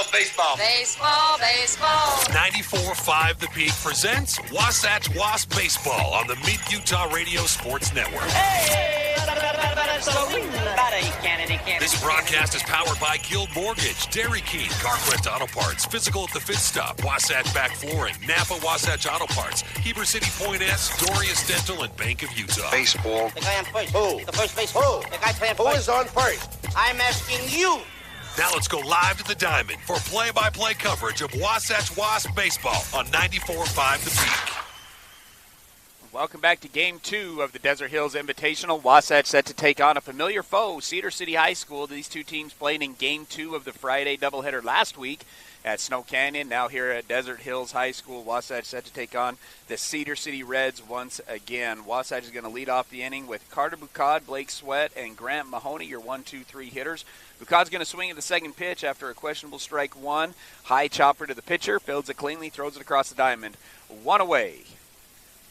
love baseball. Baseball, baseball. 94.5 The Peak presents Wasatch Wasp Baseball on the Mid-Utah Radio Sports Network. Hey! This broadcast is powered by Guild Mortgage, Dairy King, CarQuest Auto Parts, Physical at the Fifth Stop, Wasatch Back Flooring, Napa Wasatch Auto Parts, Heber City Point S, Dorius Dental, and Bank of Utah. Baseball. The guy on first. Who? The first base. Who? The guy playing first. Who is on first? I'm asking you. Now let's go live to the Diamond for play-by-play coverage of Wasatch Wasp Baseball on 94.5 The Peak. Welcome back to Game 2 of the Desert Hills Invitational. Wasatch set to take on a familiar foe, Cedar City High School. These two teams played in Game 2 of the Friday doubleheader last week at Snow Canyon. Now here at Desert Hills High School, Wasatch set to take on the Cedar City Reds once again. Wasatch is going to lead off the inning with Carter Bucad, Blake Sweat, and Grant Mahoney, your 1-2-3 hitters. Bucad's going to swing at the second pitch after a questionable strike one. High chopper to the pitcher, fields it cleanly, throws it across the diamond. One away.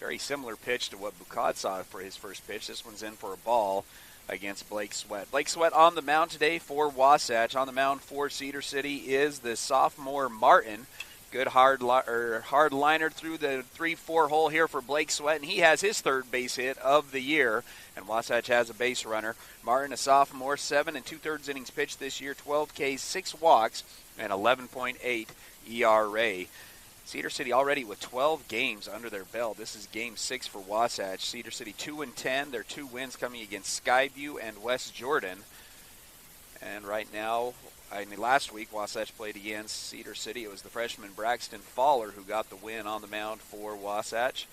Very similar pitch to what Bucad saw for his first pitch. This one's in for a ball against Blake Sweat. Blake Sweat on the mound today for Wasatch. On the mound for Cedar City is the sophomore Martin. Good hard liner through the 3-4 hole here for Blake Sweat, and he has his third base hit of the year. And Wasatch has a base runner. Martin, a sophomore, 7 2/3 innings pitched this year, 12 Ks, 6 walks, and 11.8 ERA. Cedar City already with 12 games under their belt. This is Game 6 for Wasatch. Cedar City 2-10. Their 2 wins coming against Skyview and West Jordan. And right now, last week Wasatch played against Cedar City. It was the freshman Braxton Fowler who got the win on the mound for Wasatch.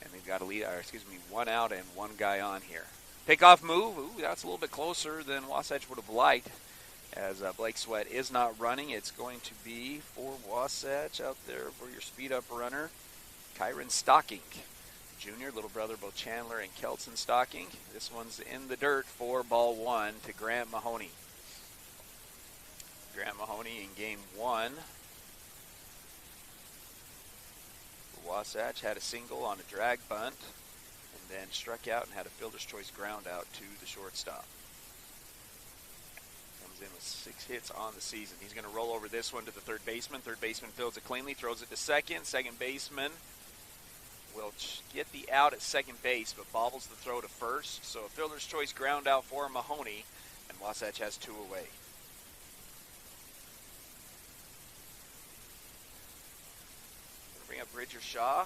And they've got one out and one guy on here. Pickoff move. Ooh, that's a little bit closer than Wasatch would have liked. As Blake Sweat is not running, it's going to be for Wasatch out there for your speed-up runner, Kyron Stocking. Junior, little brother, both Chandler and Kelton Stocking. This one's in the dirt for ball one to Grant Mahoney. Grant Mahoney in Game 1. Wasatch had a single on a drag bunt and then struck out and had a fielder's choice ground out to the shortstop. In with 6 hits on the season. He's going to roll over this one to the third baseman. Third baseman fields it cleanly, throws it to second. Second baseman will get the out at second base, but bobbles the throw to first. So a fielder's choice ground out for Mahoney, and Wasatch has 2 away. Bring up Bridger Shaw.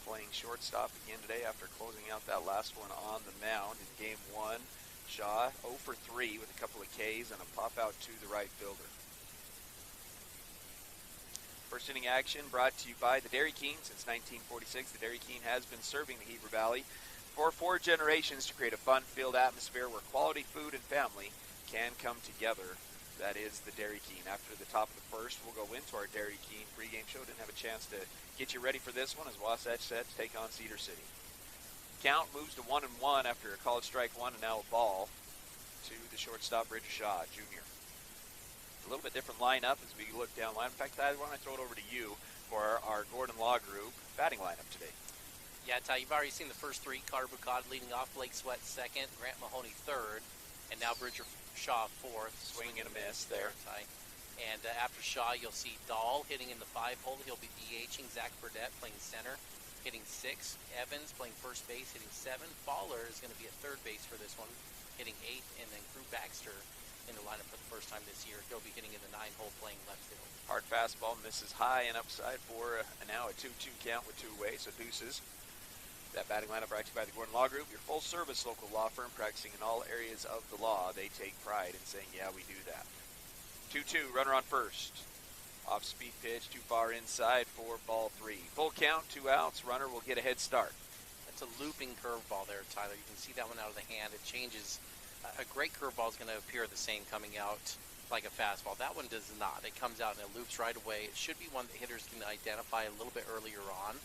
Playing shortstop again today after closing out that last one on the mound in Game 1. Shaw 0 for 3 with a couple of Ks and a pop out to the right fielder. First inning action brought to you by the Dairy King. Since 1946, the Dairy King has been serving the Heber Valley for 4 generations to create a fun-filled atmosphere where quality food and family can come together. That is the Dairy King. After the top of the first, we'll go into our Dairy King pregame show. Didn't have a chance to get you ready for this one as Wasatch set to take on Cedar City. Count moves to 1-1 after a called strike one and now a ball to the shortstop, Bridger Shaw, Jr. A little bit different lineup as we look down line. In fact, I want to throw it over to you for our Gordon Law Group batting lineup today. Yeah, Ty, you've already seen the first 3. Carter Bucad leading off, Blake Sweat second, Grant Mahoney third, and now Bridger Shaw fourth. Swing and a miss there. Ty. And after Shaw, you'll see Dahl hitting in the 5 hole. He'll be DHing. Zach Burdette playing center, hitting 6. Evans playing first base, hitting 7. Fowler is going to be at third base for this one, hitting 8. And then Crew Baxter in the lineup for the first time this year. He'll be hitting in the 9 hole, playing left field. Hard fastball misses high and upside for now a 2-2 count with 2 away, so deuces. That batting lineup brought to you by the Gordon Law Group, your full-service local law firm practicing in all areas of the law. They take pride in saying, yeah, we do that. 2-2, runner on first. Off-speed pitch, too far inside for ball 3. Full count, 2 outs. Runner will get a head start. That's a looping curveball there, Tyler. You can see that one out of the hand. It changes. A great curveball is going to appear the same coming out like a fastball. That one does not. It comes out and it loops right away. It should be one that hitters can identify a little bit earlier on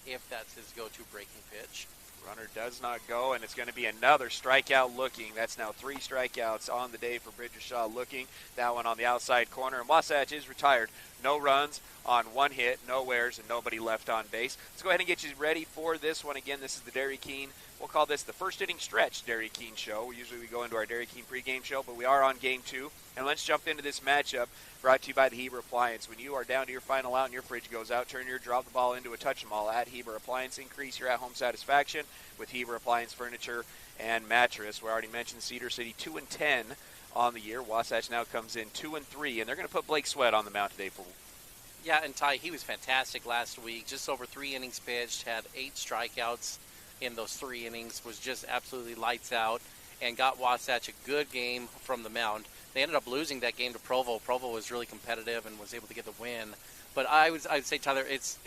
if that's his go-to breaking pitch. Runner does not go, and it's going to be another strikeout looking. That's now 3 strikeouts on the day for Bridger Shaw looking. That one on the outside corner, and Wasatch is retired. No runs on 1 hit, no errors, and nobody left on base. Let's go ahead and get you ready for this one. Again, this is the Dairy King we'll call this the first inning stretch Dairy Keene show. Usually we go into our Dairy Keene pregame show, but we are on game 2. And let's jump into this matchup brought to you by the Heber Appliance. When you are down to your final out and your fridge goes out, turn your drop the ball into a touch 'em all at Heber Appliance. Increase your at-home satisfaction with Heber Appliance furniture and mattress. We already mentioned Cedar City 2-10 on the year. Wasatch now comes in 2-3, and they're going to put Blake Sweat on the mound today for. Yeah, and Ty, he was fantastic last week. Just over 3 innings pitched, had 8 strikeouts in those 3 innings, was just absolutely lights out, and got Wasatch a good game from the mound. They ended up losing that game to Provo. Provo was really competitive and was able to get the win. But I'd say, Tyler, it's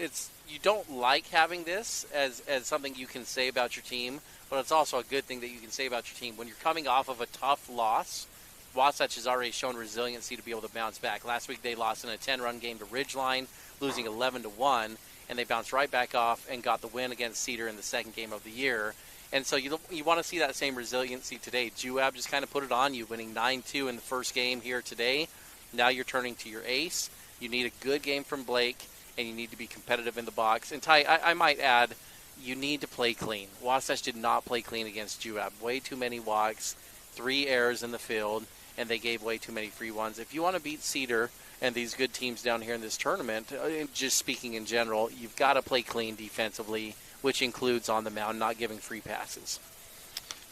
you don't like having this as something you can say about your team, but it's also a good thing that you can say about your team. When you're coming off of a tough loss, Wasatch has already shown resiliency to be able to bounce back. Last week they lost in a 10-run game to Ridgeline, losing 11-1, and they bounced right back off and got the win against Cedar in the second game of the year. And so you want to see that same resiliency today. Juab just kind of put it on you, winning 9-2 in the first game here today. Now you're turning to your ace. You need a good game from Blake, and you need to be competitive in the box. And Ty, I might add, you need to play clean. Wasatch did not play clean against Juab. Way too many walks, 3 errors in the field, and they gave way too many free ones. If you want to beat Cedar and these good teams down here in this tournament, just speaking in general, you've got to play clean defensively, which includes on the mound, not giving free passes.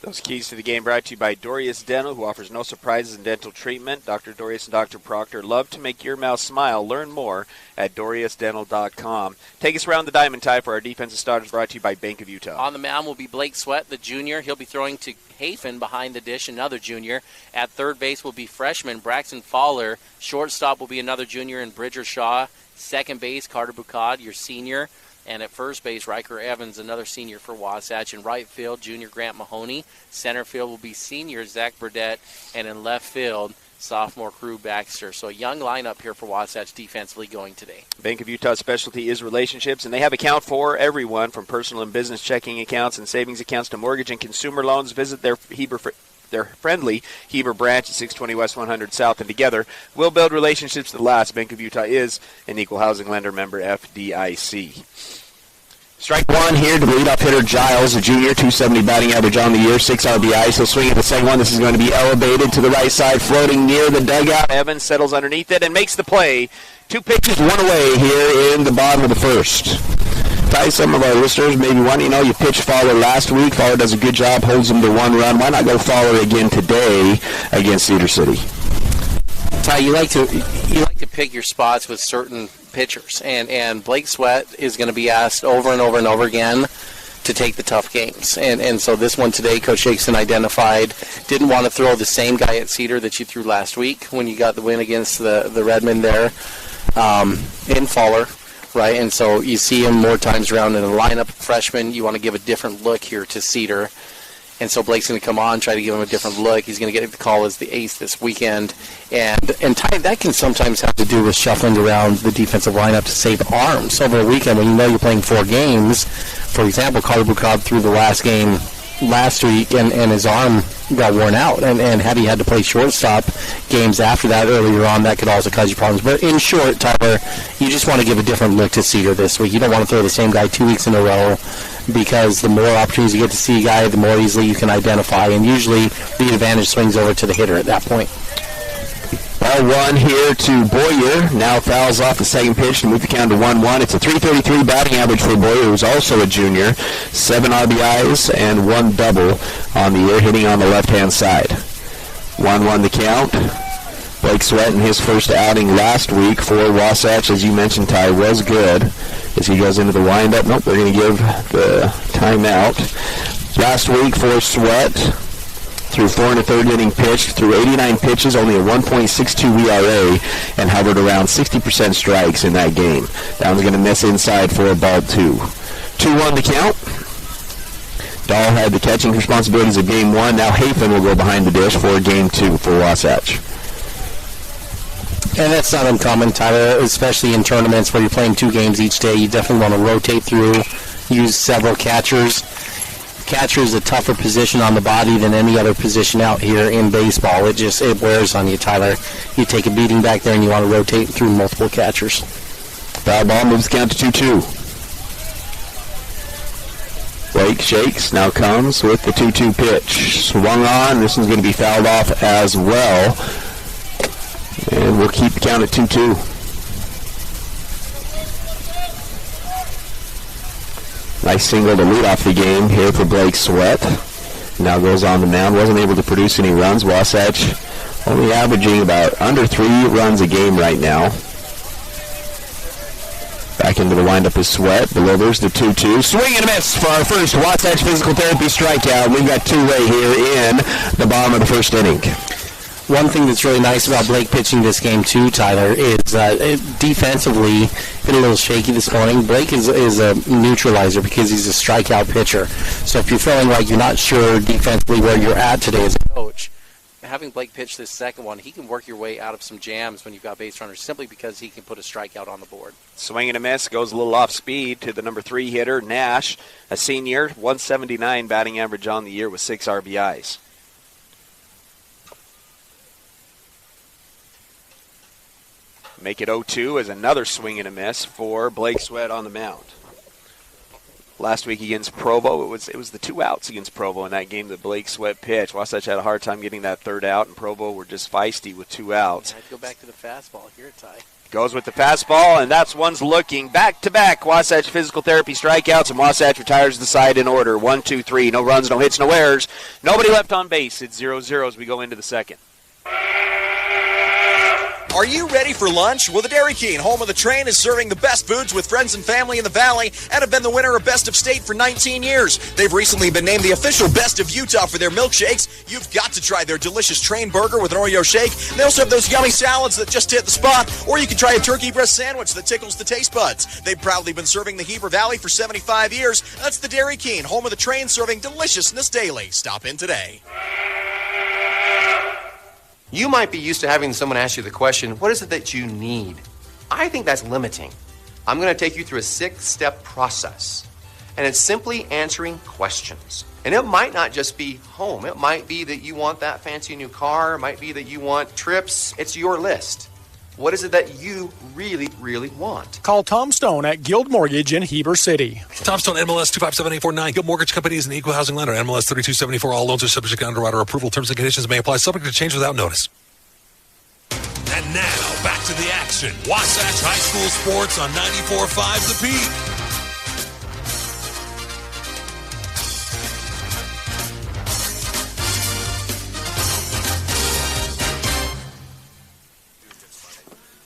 Those keys to the game brought to you by Dorius Dental, who offers no surprises in dental treatment. Dr. Dorius and Dr. Proctor love to make your mouth smile. Learn more at DoriusDental.com. Take us around the diamond, Ty, for our defensive starters brought to you by Bank of Utah. On the mound will be Blake Sweat, the junior. He'll be throwing to Hafen behind the dish, another junior. At third base will be freshman Braxton Fowler. Shortstop will be another junior in Bridger Shaw. Second base, Carter Bucad, your senior. And at first base, Riker Evans, another senior for Wasatch. In right field, junior Grant Mahoney. Center field will be senior Zach Burdett. And in left field, sophomore Crew Baxter. So a young lineup here for Wasatch defensively going today. Bank of Utah's specialty is relationships, and they have account for everyone, from personal and business checking accounts and savings accounts to mortgage and consumer loans. Visit their friendly Heber branch at 620 West 100 South, and together we'll build relationships that last. Bank of Utah is an equal housing lender, member FDIC. Strike one here to the leadoff hitter, Giles, a junior, 270 batting average on the year, 6 RBIs. He'll swing at the second one. This is going to be elevated to the right side, floating near the dugout. Evans settles underneath it and makes the play. 2 pitches, 1 away here in the bottom of the first. Ty, some of our listeners maybe want, you pitched Fowler last week. Fowler does a good job, holds him to 1 run. Why not go Fowler again today against Cedar City? Ty, you like to pick your spots with certain pitchers, and Blake Sweat is going to be asked over and over and over again to take the tough games. And so this one today, Coach Jackson identified, didn't want to throw the same guy at Cedar that you threw last week when you got the win against the Redmond there in Fowler, right? And so you see him more times around in the lineup. Freshman, you want to give a different look here to Cedar. And so Blake's going to come on, try to give him a different look. He's going to get the call as the ace this weekend. And Ty, that can sometimes have to do with shuffling around the defensive lineup to save arms over a weekend when you know you're playing 4 games. For example, Carter Bucad threw the last game last week, and his arm got worn out. And had he had to play shortstop games after that earlier on, that could also cause you problems. But in short, Tyler, you just want to give a different look to Cedar this week. You don't want to throw the same guy 2 weeks in a row, because the more opportunities you get to see a guy, the more easily you can identify. And usually the advantage swings over to the hitter at that point. Ball 1 here to Boyer. Now fouls off the second pitch to move the count to 1-1. It's a .333 batting average for Boyer, who's also a junior. 7 RBIs and 1 double on the year, hitting on the left-hand side. 1-1 the count. Blake Sweat in his first outing last week for Wasatch, as you mentioned, Ty, was good. As he goes into the windup, nope, they're going to give the timeout. Last week for Sweat, through 4 1/3 inning pitched, through 89 pitches, only a 1.62 ERA, and hovered around 60% strikes in that game. That one's going to miss inside for a ball 2. 2-1 the count. Dahl had the catching responsibilities of game 1. Now Hafen will go behind the dish for game 2 for Wasatch. And that's not uncommon, Tyler, especially in tournaments where you're playing 2 games each day. You definitely want to rotate through, use several catchers. Catcher is a tougher position on the body than any other position out here in baseball. It wears on you, Tyler. You take a beating back there and you want to rotate through multiple catchers. Foul ball moves the count to 2-2. Blake shakes, now comes with the 2-2 pitch. Swung on. This one's going to be fouled off as well. And we'll keep the count at 2-2. Nice single to lead off the game here for Blake Sweat. Now goes on the mound. Wasn't able to produce any runs. Wasatch only averaging about under 3 runs a game right now. Back into the windup is Sweat. Delivers the 2-2. Swing and a miss for our first Wasatch Physical Therapy strikeout. We've got two-way here in the bottom of the first inning. One thing that's really nice about Blake pitching this game too, Tyler, is defensively been a little shaky this morning. Blake is a neutralizer because he's a strikeout pitcher. So if you're feeling like you're not sure defensively where you're at today as a coach, Having Blake pitch this second one, he can work your way out of some jams when you've got base runners simply because he can put a strikeout on the board. Swing and a miss, goes a little off speed to the number 3 hitter, Nash, a senior, 179 batting average on the year with 6 RBIs. Make it 0-2 as another swing and a miss for Blake Sweat on the mound. Last week against Provo, it was the 2 outs against Provo in that game that Blake Sweat pitched. Wasatch had a hard time getting that 3rd out, and Provo were just feisty with 2 outs. I'd go back to the fastball here, Ty. Goes with the fastball, and that's one's looking. Back-to-back Wasatch Physical Therapy strikeouts, and Wasatch retires the side in order. 1, 2, 3. No runs, no hits, no errors. Nobody left on base. It's 0-0 as we go into the second. Are you ready for lunch? Well, the Dairy King, home of the train, is serving the best foods with friends and family in the Valley and have been the winner of Best of State for 19 years. They've recently been named the official Best of Utah for their milkshakes. You've got to try their delicious train burger with an Oreo shake. They also have those yummy salads that just hit the spot, or you can try a turkey breast sandwich that tickles the taste buds. They've proudly been serving the Heber Valley for 75 years. That's the Dairy King, home of the train, serving deliciousness daily. Stop in today. You might be used to having someone ask you the question, what is it that you need? I think that's limiting. I'm going to take you through a 6-step process. And it's simply answering questions. And it might not just be home. It might be that you want that fancy new car. It might be that you want trips. It's your list. What is it that you really, really want? Call Tom Stone at Guild Mortgage in Heber City. Tom Stone, MLS 257849. Guild Mortgage Company is an equal housing lender. MLS 3274. All loans are subject to underwriter approval. Terms and conditions may apply. Subject to change without notice. And now, back to the action. Wasatch High School Sports on 94.5 The Peak.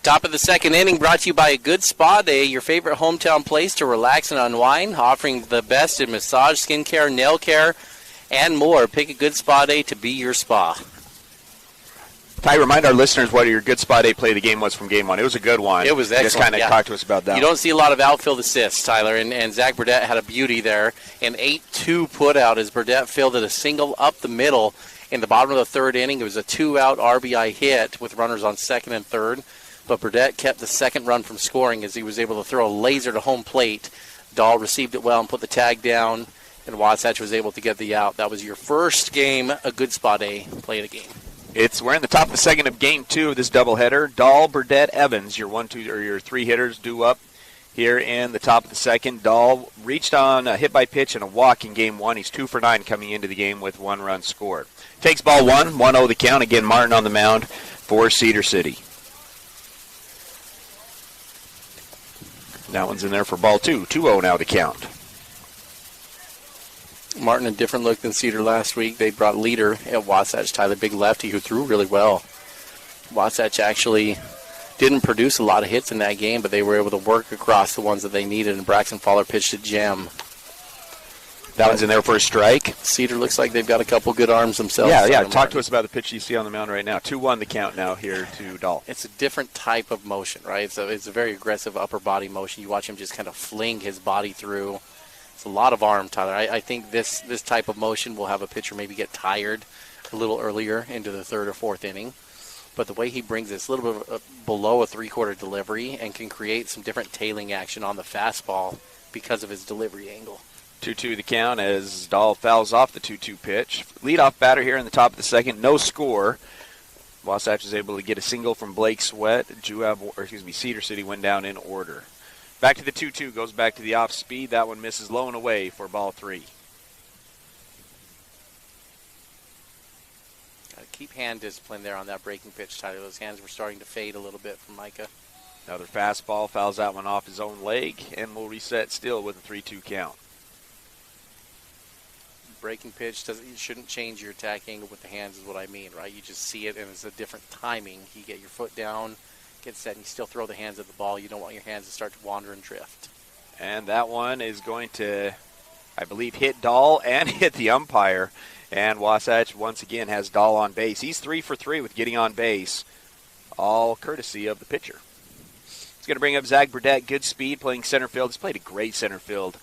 Top of the second inning brought to you by a Good Spa Day, your favorite hometown place to relax and unwind, offering the best in massage, skincare, nail care, and more. Pick a Good Spa Day to be your spa. Ty, remind our listeners what your Good Spa Day play of the game was from game 1. It was a good one. It was excellent. Just kind of talk to us about that. You don't see a lot of outfield assists, Tyler, and Zach Burdett had a beauty there. An 8-2 put-out as Burdett fielded a single up the middle in the bottom of the third inning. It was a 2-out RBI hit with runners on second and third. But Burdett kept the second run from scoring as he was able to throw a laser to home plate. Dahl received it well and put the tag down, and Wasatch was able to get the out. That was your first game, a Good Spa Day play of the game. We're in the top of the second of game 2 of this doubleheader. Dahl, Burdett, Evans, your 3 hitters due up here in the top of the second. Dahl reached on a hit by pitch and a walk in game 1. He's 2 for 9 coming into the game with 1 run scored. Takes ball 1, 1-0 the count. Again, Martin on the mound for Cedar City. That one's in there for ball 2. 2-0 now the count. Martin, a different look than Cedar last week. They brought leader at Wasatch, Tyler, big lefty who threw really well. Wasatch actually didn't produce a lot of hits in that game, but they were able to work across the ones that they needed, and Braxton Fowler pitched a gem. That one's in there for a strike. Cedar looks like they've got a couple good arms themselves. Yeah. Talk to us about the pitch you see on the mound right now. 2-1 the count now here to Dahl. It's a different type of motion, right? So it's a very aggressive upper body motion. You watch him just kind of fling his body through. It's a lot of arm, Tyler. I think this type of motion will have a pitcher maybe get tired a little earlier into the 3rd or 4th inning. But the way he brings this a little bit below a 3/4 delivery and can create some different tailing action on the fastball because of his delivery angle. 2-2 the count as Dahl fouls off the 2-2 pitch. Leadoff batter here in the top of the second. No score. Wasatch is able to get a single from Blake Sweat. Cedar City went down in order. Back to the 2-2. Goes back to the off speed. That one misses low and away for ball 3. keep hand discipline there on that breaking pitch, Tyler. Those hands were starting to fade a little bit from Micah. Another fastball, fouls that one off his own leg, and will reset still with a 3-2 count. Breaking pitch you shouldn't change your attack angle with the hands is what I mean, right? You just see it, and it's a different timing. You get your foot down, get set, and you still throw the hands at the ball. You don't want your hands to start to wander and drift. And that one is going to, I believe, hit Dahl and hit the umpire. And Wasatch once again has Dahl on base. He's 3 for 3 with getting on base, all courtesy of the pitcher. It's going to bring up Zach Burdett, good speed, playing center field. He's played a great center field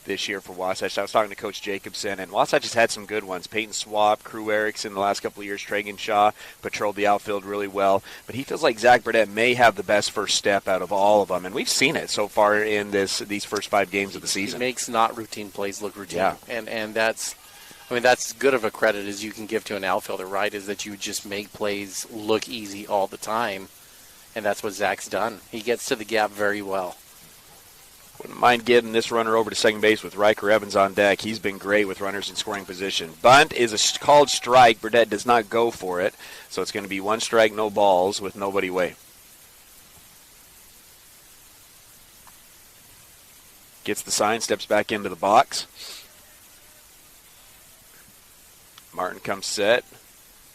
this year for Wasatch. I was talking to Coach Jacobson, and Wasatch has had some good ones. Peyton Swap, Crew Erickson the last couple of years, Tragan Shaw patrolled the outfield really well. But he feels like Zach Burdett may have the best first step out of all of them, and we've seen it so far in these first 5 games of the season. He makes not routine plays look routine. Yeah. And that's as good of a credit as you can give to an outfielder, right, is that you just make plays look easy all the time. And that's what Zach's done. He gets to the gap very well. Wouldn't mind getting this runner over to second base with Riker Evans on deck. He's been great with runners in scoring position. Bunt is a called strike. Burdett does not go for it. So it's going to be 1 strike, no balls with nobody away. Gets the sign, steps back into the box. Martin comes set.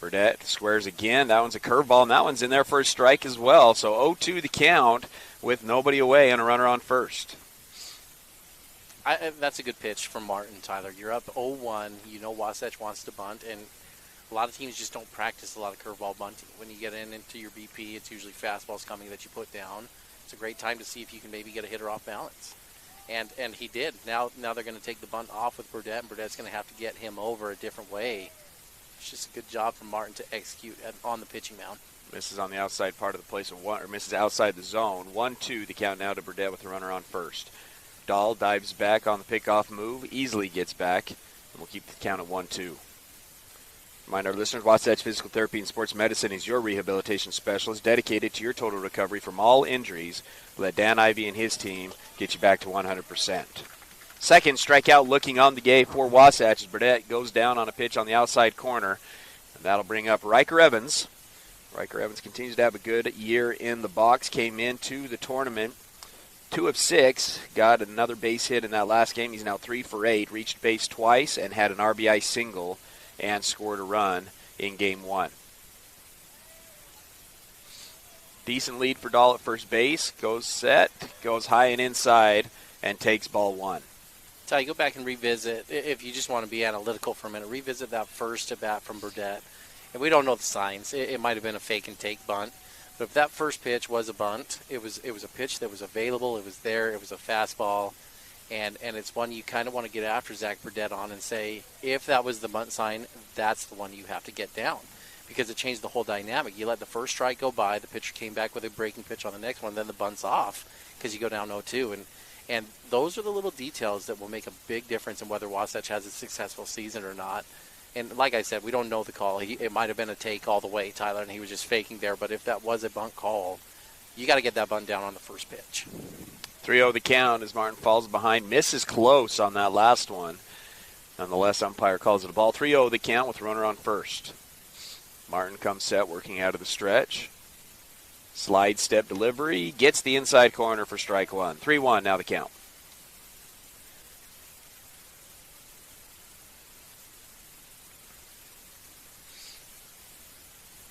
Burdett squares again. That one's a curveball, and that one's in there for a strike as well. So 0-2 the count with nobody away and a runner on first. That's a good pitch from Martin, Tyler. You're up 0-1. You know Wasatch wants to bunt, and a lot of teams just don't practice a lot of curveball bunting. When you get into your BP, it's usually fastballs coming that you put down. It's a great time to see if you can maybe get a hitter off balance. And he did. Now they're going to take the bunt off with Burdett, and Burdett's going to have to get him over a different way. It's just a good job from Martin to execute on the pitching mound. Misses on the outside part of the place, or misses outside the zone. 1-2 the count now to Burdett with the runner on first. Dahl dives back on the pickoff move, easily gets back, and we'll keep the count at 1-2. Remind our listeners, Wasatch Physical Therapy and Sports Medicine is your rehabilitation specialist dedicated to your total recovery from all injuries. Let Dan Ivey and his team get you back to 100%. Second strikeout looking on the gate for Wasatch as Burdett goes down on a pitch on the outside corner. And that'll bring up Riker Evans. Riker Evans continues to have a good year in the box. Came into the tournament 2 of 6. Got another base hit in that last game. He's now 3 for 8. Reached base twice and had an RBI single and scored a run in game 1. Decent lead for Dahl at first base. Goes set, goes high and inside, and takes ball 1. Ty, go back and revisit, if you just want to be analytical for a minute, revisit that first at bat from Burdett. And we don't know the signs. It might have been a fake and take bunt. But if that first pitch was a bunt, it was a pitch that was available, it was there, it was a fastball. And it's one you kind of want to get after Zach Burdett on and say, if that was the bunt sign, that's the one you have to get down. Because it changed the whole dynamic. You let the first strike go by, the pitcher came back with a breaking pitch on the next one, then the bunt's off because you go down 0-2. And those are the little details that will make a big difference in whether Wasatch has a successful season or not. And like I said, we don't know the call. It might have been a take all the way, Tyler, and he was just faking there. But if that was a bunt call, you got to get that bunt down on the first pitch. 3-0 the count as Martin falls behind. Misses close on that last one. Nonetheless, umpire calls it a ball. 3-0 the count with runner on first. Martin comes set, working out of the stretch. Slide step delivery. Gets the inside corner for strike 1. 3-1 now the count.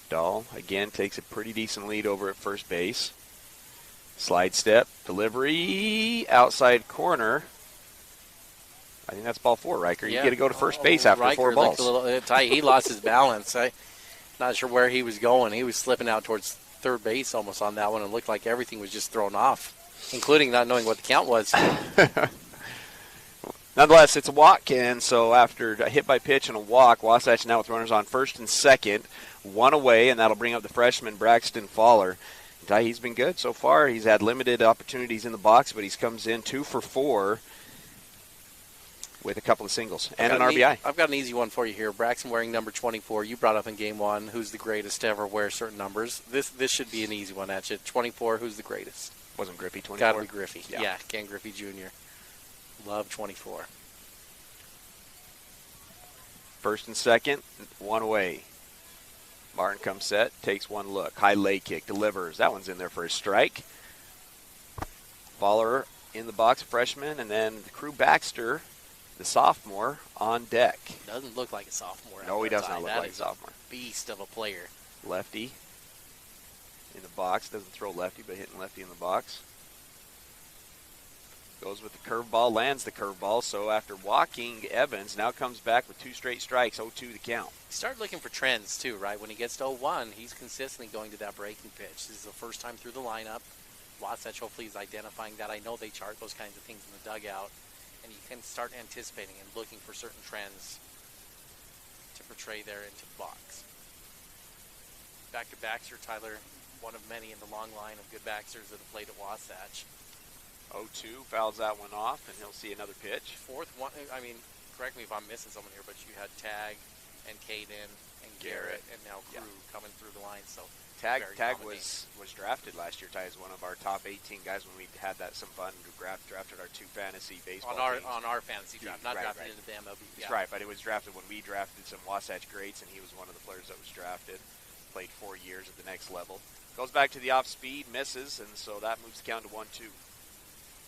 Dahl again takes a pretty decent lead over at first base. Slide step, delivery, outside corner. I think that's ball 4, Riker. You get to go to first base after Riker 4 balls. He lost his balance. I'm not sure where he was going. He was slipping out towards third base almost on that one. It looked like everything was just thrown off, including not knowing what the count was. Nonetheless, it's a walk, and so after a hit by pitch and a walk, Wasatch now with runners on first and second, 1 away, and that'll bring up the freshman Braxton Fowler. He's been good so far. He's had limited opportunities in the box, but he comes in 2 for 4 with a couple of singles and an RBI. I've got an easy one for you here. Braxton wearing number 24. You brought up in game 1 who's the greatest to ever wear certain numbers. This should be an easy one at you. 24, who's the greatest? Wasn't Griffey 24? Got to be Griffey. Yeah, Ken Griffey Jr. Love 24. First and second, 1 away. Martin comes set, takes one look. High leg kick, delivers. That one's in there for a strike. Faller in the box, freshman, and then the crew Baxter, the sophomore, on deck. Doesn't look like a sophomore. No, he does not look like a sophomore. Beast of a player. Lefty in the box. Doesn't throw lefty, but hitting lefty in the box. Goes with the curveball, lands the curveball. So after walking Evans, now comes back with 2 straight strikes, 0-2 the count. Start looking for trends, too, right? When he gets to 0-1, he's consistently going to that breaking pitch. This is the first time through the lineup. Wasatch hopefully is identifying that. I know they chart those kinds of things in the dugout. And you can start anticipating and looking for certain trends to portray there into the box. Back to Baxter, Tyler, one of many in the long line of good Baxters that have played at Wasatch. 0-2, fouls that one off, and he'll see another pitch. Fourth one, I mean, correct me if I'm missing someone here, but you had Tag and Caden and Garrett and now Crew coming through the line. So Tag was drafted last year, Ty, as one of our top 18 guys when we had some fun. Drafted our 2 fantasy baseball teams. On our fantasy draft, not drafted into the MLB. That's right, but it was drafted when we drafted some Wasatch greats, and he was one of the players that was drafted. Played 4 years at the next level. Goes back to the off speed, misses, and so that moves the count to 1-2.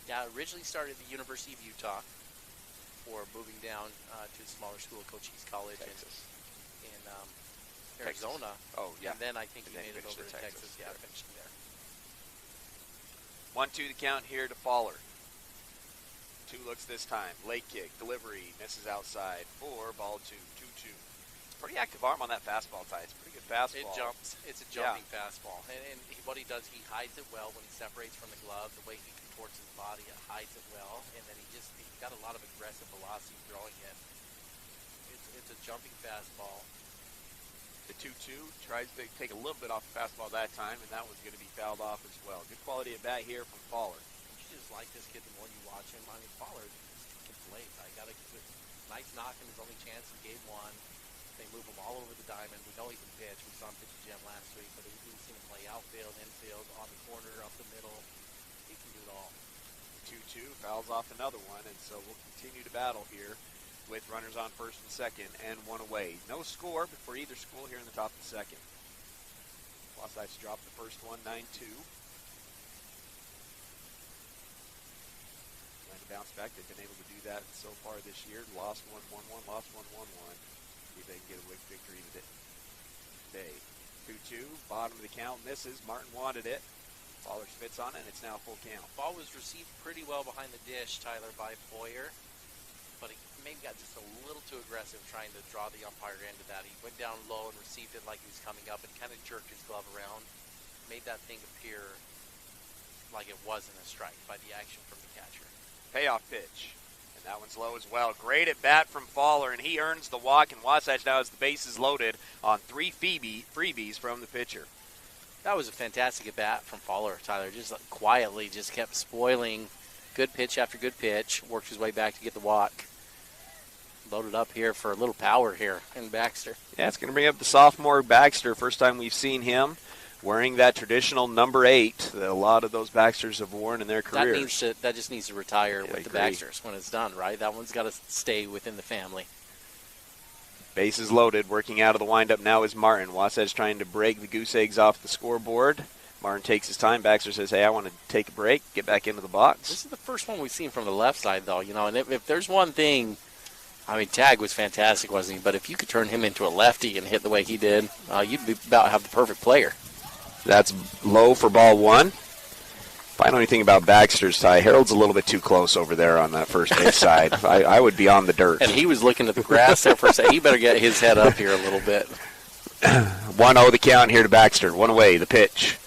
Yeah, originally started at the University of Utah before moving down to a smaller school, Cochise College in Arizona. Texas. Oh, yeah. And then I think he made it over to Texas. Yeah, finishing there. 1-2 the count here to Faller. 2 looks this time. Late kick, delivery, misses outside. 4, ball 2, 2-2. Pretty active arm on that fastball, Ty. It's a pretty good fastball. It jumps. It's a jumping fastball. And what he does, he hides it well when he separates from the glove. The way he contorts his body, it hides it well. And then he's got a lot of aggressive velocity throwing it. It's a jumping fastball. The 2-2 tries to take a little bit off the fastball that time, and that was going to be fouled off as well. Good quality at bat here from Faller. You just like this kid the more you watch him. I mean, Faller can play. I got to give it nice knock in his only chance in game 1. They move him all over the diamond. We know he can pitch. We saw him pitch at Gem last week, but we've seen him play outfield, infield, on the corner, up the middle. He can do it all. 2-2 fouls off another one, and so we'll continue to battle here with runners on first and second and 1 away. No score for either school here in the top of the second. Wasatch dropped the first one, 9-2. Trying to bounce back. They've been able to do that so far this year. Lost 1-1-1, lost 1-1-1. See if they can get a big victory today. 2-2, bottom of the count, misses. Martin wanted it. Faller spits on it, and it's now full count. Ball was received pretty well behind the dish, Tyler, by Boyer, but he maybe got just a little too aggressive trying to draw the umpire into that. He went down low and received it like he was coming up and kind of jerked his glove around, made that thing appear like it wasn't a strike by the action from the catcher. Payoff pitch. And that one's low as well. Great at bat from Faller, and he earns the walk, and Wasatch now has the bases loaded on 3 freebies from the pitcher. That was a fantastic at bat from Faller, Tyler. Just quietly just kept spoiling good pitch after good pitch, worked his way back to get the walk. Loaded up here for a little power here in Baxter. Yeah, it's going to bring up the sophomore Baxter. First time we've seen him wearing that traditional number 8 that a lot of those Baxters have worn in their careers. That just needs to retire with the Baxters when it's done, right? That one's got to stay within the family. Bases loaded. Working out of the windup now is Martin. Wasatch trying to break the goose eggs off the scoreboard. Martin takes his time. Baxter says, hey, I want to take a break, get back into the box. This is the first one we've seen from the left side, though. You know, and if there's one thing, I mean, Tag was fantastic, wasn't he? But if you could turn him into a lefty and hit the way he did, you'd be about to have the perfect player. That's low for ball 1. If I know anything about Baxter's, Ty, Harold's a little bit too close over there on that first base side. I would be on the dirt. And he was looking at the grass there for a second. He better get his head up here a little bit. 1-0 the count here to Baxter. 1 away, the pitch.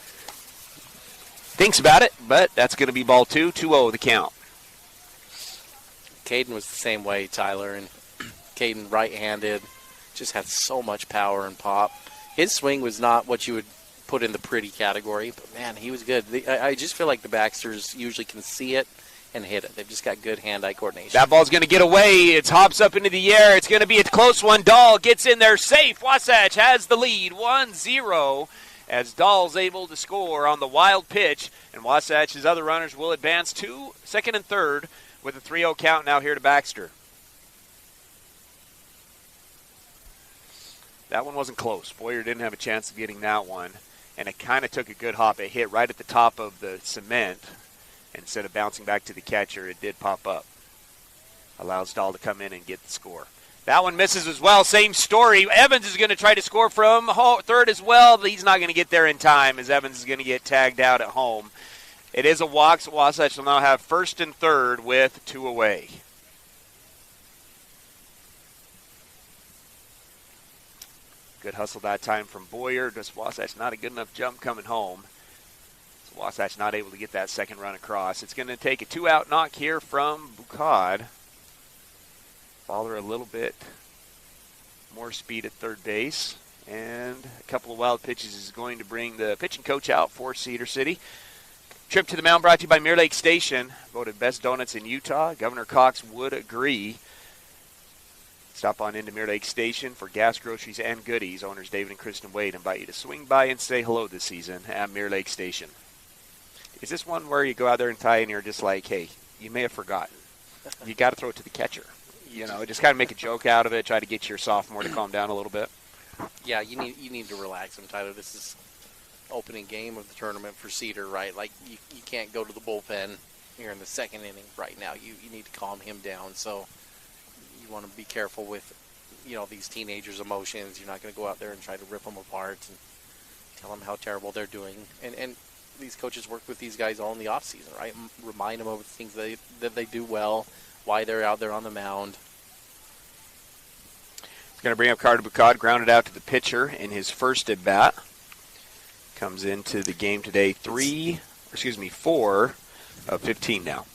Thinks about it, but that's going to be ball 2. 2-0 the count. Caden was the same way, Tyler. And Caden right-handed, just had so much power and pop. His swing was not what you would put in the pretty category, but man, he was good. I just feel like the Baxters usually can see it and hit it. They've just got good hand-eye coordination. That ball's going to get away. It hops up into the air. It's going to be a close one. Dahl gets in there safe. Wasatch has the lead, 1-0, as Dahl's able to score on the wild pitch, and Wasatch's other runners will advance to second and third with a 3-0 count now here to Baxter. That one wasn't close. Boyer didn't have a chance of getting that one, and it kind of took a good hop. It hit right at the top of the cement. Instead of bouncing back to the catcher, it did pop up. Allows Dahl to come in and get the score. That one misses as well. Same story. Evans is going to try to score from third as well, but he's not going to get there in time as Evans is going to get tagged out at home. It is a walk, so Wasatch will now have first and third with 2 away. Good hustle that time from Boyer. Just Wasatch not a good enough jump coming home. So Wasatch not able to get that second run across. It's going to take a 2-out knock here from Bucad. Baller a little bit more speed at third base. And a couple of wild pitches is going to bring the pitching coach out for Cedar City. Trip to the mound brought to you by Mirror Lake Station. Voted best donuts in Utah. Governor Cox would agree. Stop on into Mirror Lake Station for gas, groceries, and goodies. Owners David and Kristen Wade invite you to swing by and say hello this season at Mirror Lake Station. Is this one where you go out there and tie and you're just like, hey, you may have forgotten. You got to throw it to the catcher. You know, just kind of make a joke out of it, try to get your sophomore to calm down a little bit. Yeah, you need to relax him, Tyler. This is opening game of the tournament for Cedar, right? Like, you can't go to the bullpen here in the second inning right now. You need to calm him down. So you want to be careful with, these teenagers' emotions. You're not going to go out there and try to rip them apart and tell them how terrible they're doing. And these coaches work with these guys all in the off season, right? Remind them of the things that they do well, why they're out there on the mound. He's going to bring up Carter Bucad, grounded out to the pitcher in his first at bat. Comes into the game today 4 of 15 now.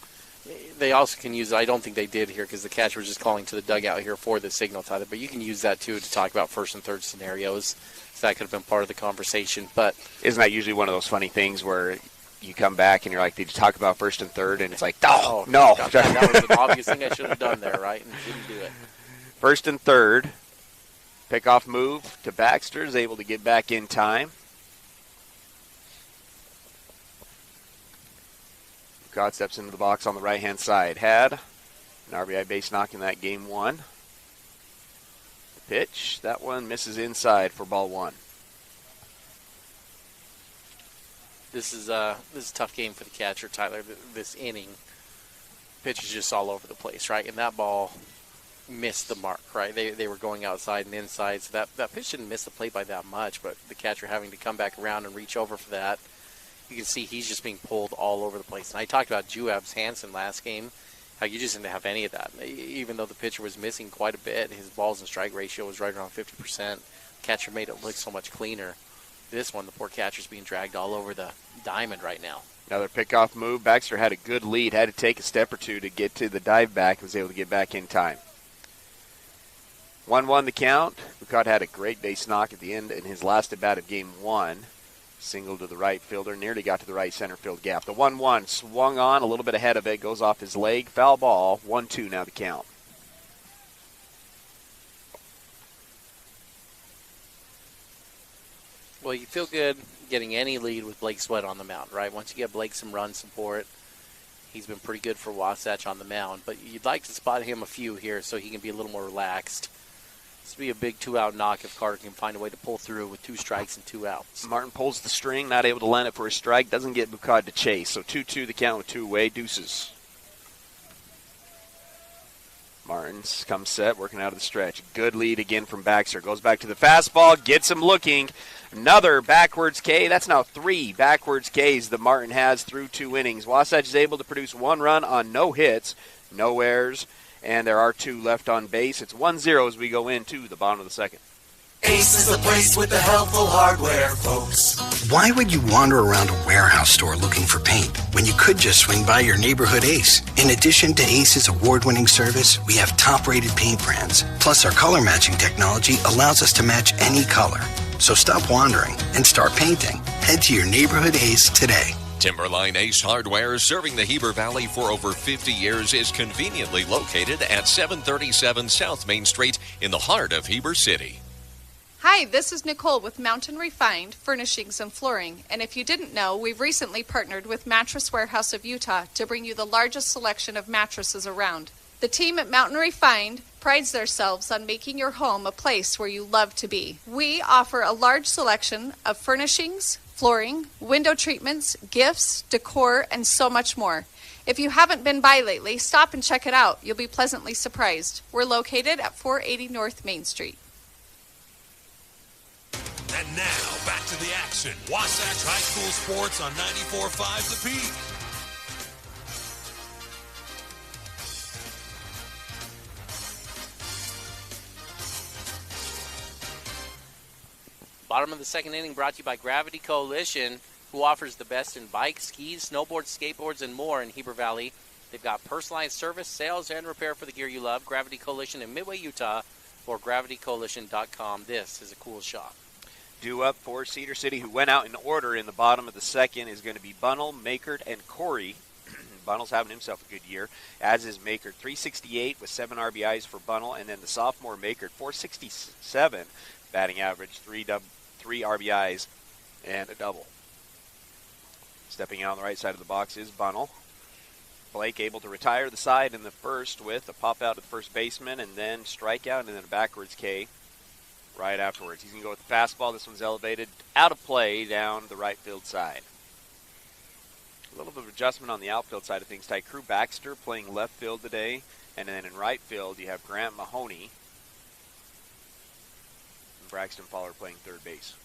They also can use, I don't think they did here because the catcher was just calling to the dugout here for the signal, Tyler, but you can use that too to talk about first and third scenarios. So that could have been part of the conversation. But isn't that usually one of those funny things where you come back and you're like, did you talk about first and third? And it's like, no. Gosh, that was an obvious thing I should have done there, right? And didn't do it. First and third. Pickoff move to Baxter is able to get back in time. God steps into the box on the right-hand side. Had an RBI base knock in that game 1. The pitch, that one misses inside for ball 1. This is a tough game for the catcher, Tyler. This inning, pitch is just all over the place, right? And that ball missed the mark, right? They were going outside and inside, so that pitch didn't miss the plate by that much, but the catcher having to come back around and reach over for that. You can see he's just being pulled all over the place. And I talked about Juabs Hansen last game, how you just didn't have any of that. Even though the pitcher was missing quite a bit, his balls and strike ratio was right around 50%. The catcher made it look so much cleaner. This one, the poor catcher's being dragged all over the diamond right now. Another pickoff move. Baxter had a good lead, had to take a step or two to get to the dive back, was able to get back in time. 1-1 the count. Bucad had a great base knock at the end in his last at bat of game 1. Single to the right fielder, nearly got to the right center field gap. The 1-1 swung on, a little bit ahead of it, goes off his leg. Foul ball, 1-2 now the count. Well, you feel good getting any lead with Blake Sweat on the mound, right? Once you get Blake some run support, he's been pretty good for Wasatch on the mound. But you'd like to spot him a few here so he can be a little more relaxed. This would be a big 2-out knock if Carter can find a way to pull through with 2 strikes and 2 outs. Martin pulls the string, not able to land it for a strike, doesn't get Bucad to chase. So 2-2 the count with 2 away, deuces. Martins comes set, working out of the stretch. Good lead again from Baxter. Goes back to the fastball, gets him looking. Another backwards K. That's now 3 backwards Ks that Martin has through 2 innings. Wasatch is able to produce 1 run on no hits, no errors, and there are 2 left on base. It's 1-0 as we go into the bottom of the second. Ace is the place with the helpful hardware, folks. Why would you wander around a warehouse store looking for paint when you could just swing by your neighborhood Ace? In addition to Ace's award-winning service, we have top-rated paint brands. Plus, our color matching technology allows us to match any color. So stop wandering and start painting. Head to your neighborhood Ace today. Timberline Ace Hardware, serving the Heber Valley for over 50 years, is conveniently located at 737 South Main Street in the heart of Heber City. Hi, this is Nicole with Mountain Refined Furnishings and Flooring. And if you didn't know, we've recently partnered with Mattress Warehouse of Utah to bring you the largest selection of mattresses around. The team at Mountain Refined prides themselves on making your home a place where you love to be. We offer a large selection of furnishings, flooring, window treatments, gifts, decor, and so much more. If you haven't been by lately, stop and check it out. You'll be pleasantly surprised. We're located at 480 North Main Street. And now, back to the action. Wasatch High School Sports on 94.5 The Peak. Bottom of the second inning brought to you by Gravity Coalition, who offers the best in bikes, skis, snowboards, skateboards, and more in Heber Valley. They've got personalized service, sales, and repair for the gear you love. Gravity Coalition in Midway, Utah, or gravitycoalition.com. This is a cool shop. Due up for Cedar City, who went out in order in the bottom of the second, is going to be Bunnell, Makert, and Corey. Bunnell's having himself a good year, as is Makert. 368 with 7 RBIs for Bunnell, and then the sophomore Makert, 467 batting average, 3 RBIs, and a double. Stepping out on the right side of the box is Bunnell. Blake able to retire the side in the first with a pop out to the first baseman, and then strikeout, and then a backwards K right afterwards. He's going to go with the fastball. This one's elevated out of play down the right field side. A little bit of adjustment on the outfield side of things. Crew Baxter playing left field today, and then in right field you have Grant Mahoney and Braxton Fowler playing third base.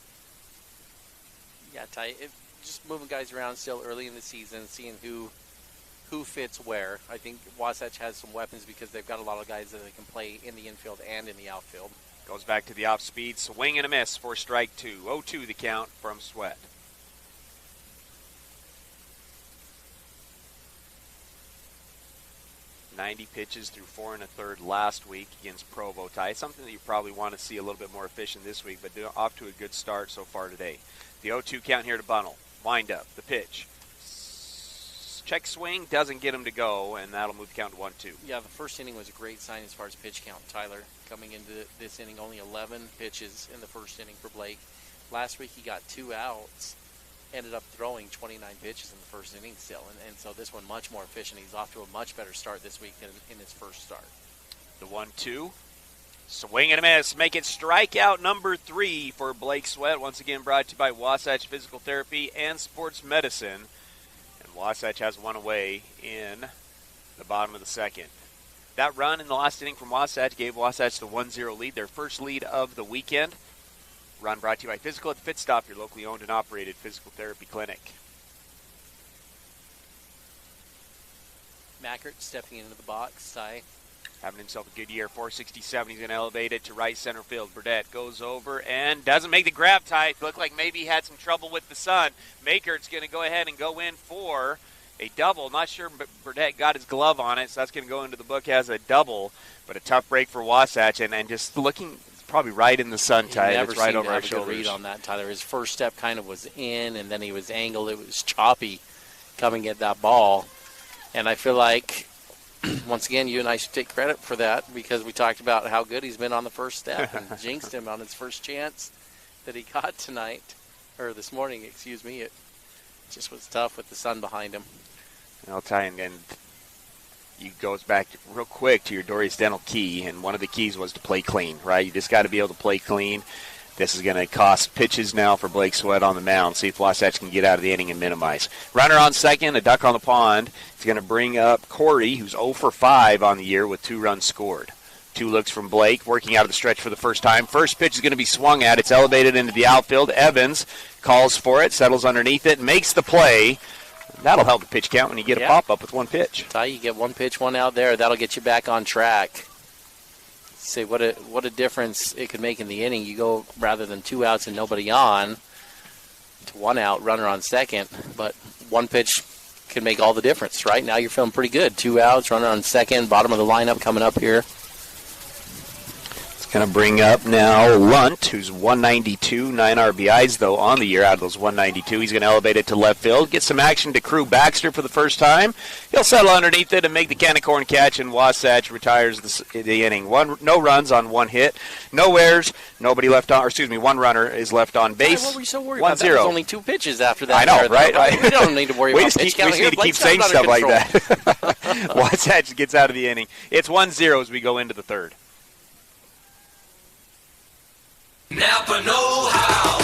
Yeah, Ty, just moving guys around still early in the season, seeing who fits where. I think Wasatch has some weapons because they've got a lot of guys that they can play in the infield and in the outfield. Goes back to the off speed, swing and a miss for strike 2. 0-2 the count from Sweat. .90 pitches through 4 1/3 last week against Provo. Ty, something that you probably want to see a little bit more efficient this week, but off to a good start so far today. The 0-2 count here to Bunnell. Wind up, the pitch. Check swing, doesn't get him to go, and that'll move the count to 1-2. Yeah, the first inning was a great sign as far as pitch count. Tyler, coming into this inning, only 11 pitches in the first inning for Blake. Last week he got 2 outs, ended up throwing 29 pitches in the first inning still, and so this one much more efficient. He's off to a much better start this week than in his first start. The 1-2. Swing and a miss. Make it strikeout number 3 for Blake Sweat. Once again brought to you by Wasatch Physical Therapy and Sports Medicine. And Wasatch has one away in the bottom of the second. That run in the last inning from Wasatch gave Wasatch the 1-0 lead, their first lead of the weekend. Run brought to you by Physical at the Fit Stop, your locally owned and operated physical therapy clinic. Mackert stepping into the box. Ty. Having himself a good year. 467. He's going to elevate it to right center field. Burdett goes over and doesn't make the grab. Ty. Looked like maybe he had some trouble with the sun. Makert's going to go ahead and go in for a double. Not sure Burdett got his glove on it, so that's going to go into the book as a double. But a tough break for Wasatch, and just looking probably right in the sun, Ty. It's right over our shoulders. Read on that, Tyler. His first step kind of was in, and then he was angled. It was choppy coming at that ball. And I feel like, once again, you and I should take credit for that because we talked about how good he's been on the first step and jinxed him on his first chance that he got tonight, or this morning, excuse me. It just was tough with the sun behind him. I'll tell you, and you goes back real quick to your Dorius Dental key, and one of the keys was to play clean, right? You just got to be able to play clean. This is going to cost pitches now for Blake Sweat on the mound. See if Wasatch can get out of the inning and minimize. Runner on second, a duck on the pond. He's going to bring up Corey, who's 0 for 5 on the year with 2 runs scored. 2 looks from Blake, working out of the stretch for the first time. First pitch is going to be swung at. It's elevated into the outfield. Evans calls for it, settles underneath it, makes the play. That'll help the pitch count when you get a pop-up with 1 pitch. Ty, you get 1 pitch, 1 out there. That'll get you back on track. See what a difference it could make in the inning. You go rather than 2 outs and nobody on to 1 out, runner on second. But 1 pitch can make all the difference, right? Now you're feeling pretty good. 2 outs, runner on second, bottom of the lineup coming up here. Going to bring up now Lunt, who's 192, 9 RBIs, though, on the year out of those 192. He's going to elevate it to left field, get some action to Crew Baxter for the first time. He'll settle underneath it and make the can of corn catch, and Wasatch retires the inning. No runs on 1 hit, no errors, nobody left on, or excuse me, 1 runner is left on base. What were you so worried about? That was only 2 pitches after that. I know, right? We don't need to worry about pitch count. We just need to keep saying stuff like that. Wasatch gets out of the inning. It's 1-0 as we go into the third. Napa know-how.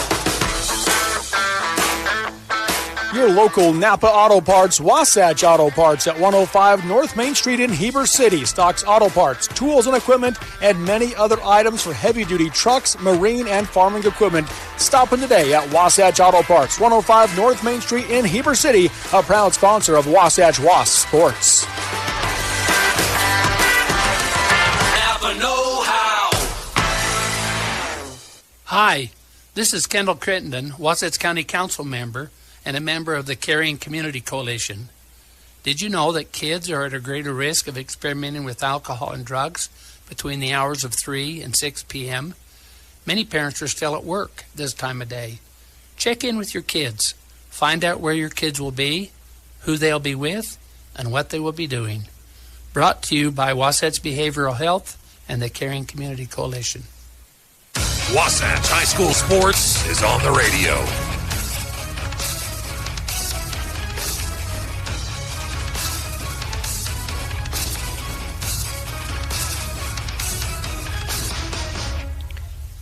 Your local Napa Auto Parts, Wasatch Auto Parts at 105 North Main Street in Heber City stocks auto parts, tools and equipment, and many other items for heavy-duty trucks, marine, and farming equipment. Stop in today at Wasatch Auto Parts, 105 North Main Street in Heber City, a proud sponsor of Wasatch Wasp Sports. Napa know-how. Hi, this is Kendall Crittenden, Wasatch County Council member and a member of the Caring Community Coalition. Did you know that kids are at a greater risk of experimenting with alcohol and drugs between the hours of 3 and 6 p.m.? Many parents are still at work this time of day. Check in with your kids. Find out where your kids will be, who they'll be with, and what they will be doing. Brought to you by Wasatch Behavioral Health and the Caring Community Coalition. Wasatch High School Sports is on the radio.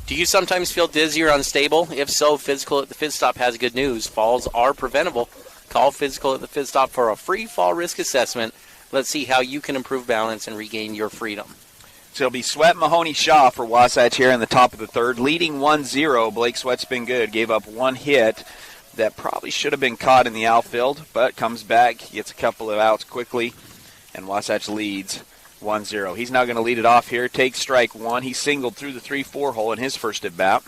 Do you sometimes feel dizzy or unstable? If so, Physical at the Fit Stop has good news. Falls are preventable. Call Physical at the Fit Stop for a free fall risk assessment. Let's see how you can improve balance and regain your freedom. So it'll be Sweat, Mahoney, Shaw for Wasatch here in the top of the third, leading 1-0. Blake Sweat's been good. Gave up one hit that probably should have been caught in the outfield, but comes back, gets a couple of outs quickly, and Wasatch leads 1-0. He's now going to lead it off here. Takes strike one. He singled through the 3-4 hole in his first at bat.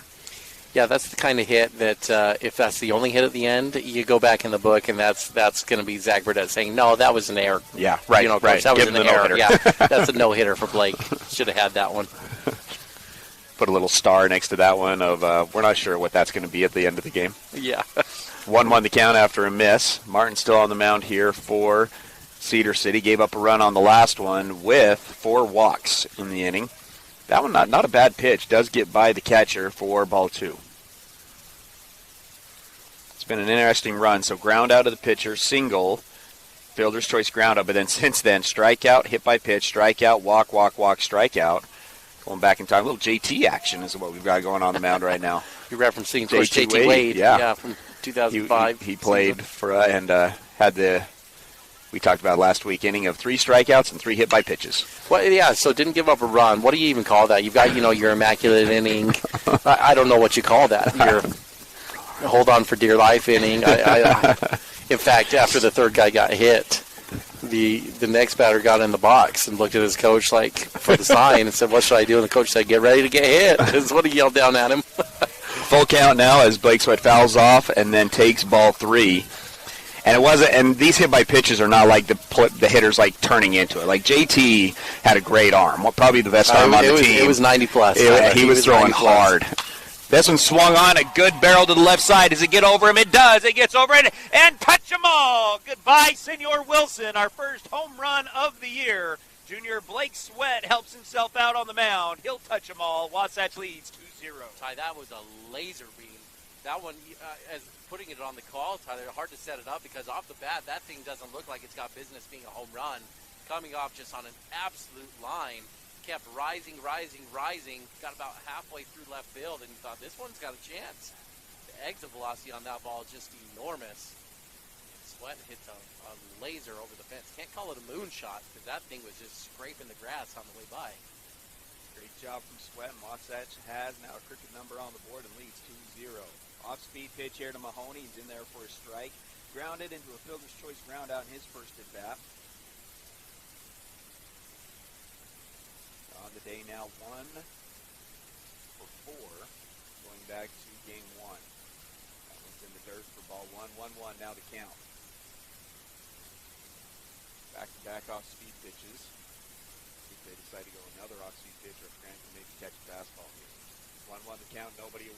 Yeah, that's the kind of hit that if that's the only hit at the end, you go back in the book, and that's going to be Zach Burdett saying, no, that was an error. Yeah, right, Coach, right. That was Give an him the error. no-hitter. Yeah, that's a no-hitter for Blake. Should have had that one. Put a little star next to that one of we're not sure what that's going to be at the end of the game. Yeah. 1-1 the count after a miss. Martin still on the mound here for Cedar City. Gave up a run on the last one with 4 walks in the inning. That one not a bad pitch. Does get by the catcher for ball 2. It's been an interesting run. So ground out of the pitcher, single, fielder's choice ground out, but then since then, strikeout, hit by pitch, strikeout, walk, strikeout. Going back in time, a little JT action is what we've got going on the mound right now. You're referencing JT Wade. Yeah, from 2005. He played for and had the, we talked about last week, inning of 3 strikeouts and 3 hit by pitches. Well, yeah, so didn't give up a run. What do you even call that? You've got, your immaculate inning. I don't know what you call that. Your hold on for dear life inning. In fact, after the third guy got hit, the next batter got in the box and looked at his coach like for the sign and said, what should I do? And the coach said, get ready to get hit. Is what he yelled down at him. Full count now as Blake Sweat fouls off and then takes ball 3. And it wasn't. And these hit by pitches are not like the hitters like turning into it. Like JT had a great arm, probably the best arm on the team. It was 90 plus. He was throwing hard. This one swung on, a good barrel to the left side. Does it get over him? It does. It gets over it and touch them all. Goodbye, Senor Wilson, our first home run of the year. Junior Blake Sweat helps himself out on the mound. He'll touch them all. Wasatch leads 2-0. Ty, that was a laser beam. That one, as putting it on the call, Tyler, hard to set it up because off the bat, that thing doesn't look like it's got business being a home run. Coming off just on an absolute line. Kept rising, got about halfway through left field, and you thought, this one's got a chance. The exit velocity on that ball is just enormous. Sweat hits a laser over the fence. Can't call it a moonshot, because that thing was just scraping the grass on the way by. Great job from Sweat, and Wasatch has now a crooked number on the board and leads 2-0. Off-speed pitch here to Mahoney. He's in there for a strike. Grounded into a fielder's choice ground out in his first at-bat. On the day now 1 for 4, going back to game 1. That one's in the dirt for ball 1. 1-1 now the count. Back-to-back off-speed pitches. See if they decide to go another off-speed pitch or if Grant can maybe catch a fastball here. 1-1 the count, nobody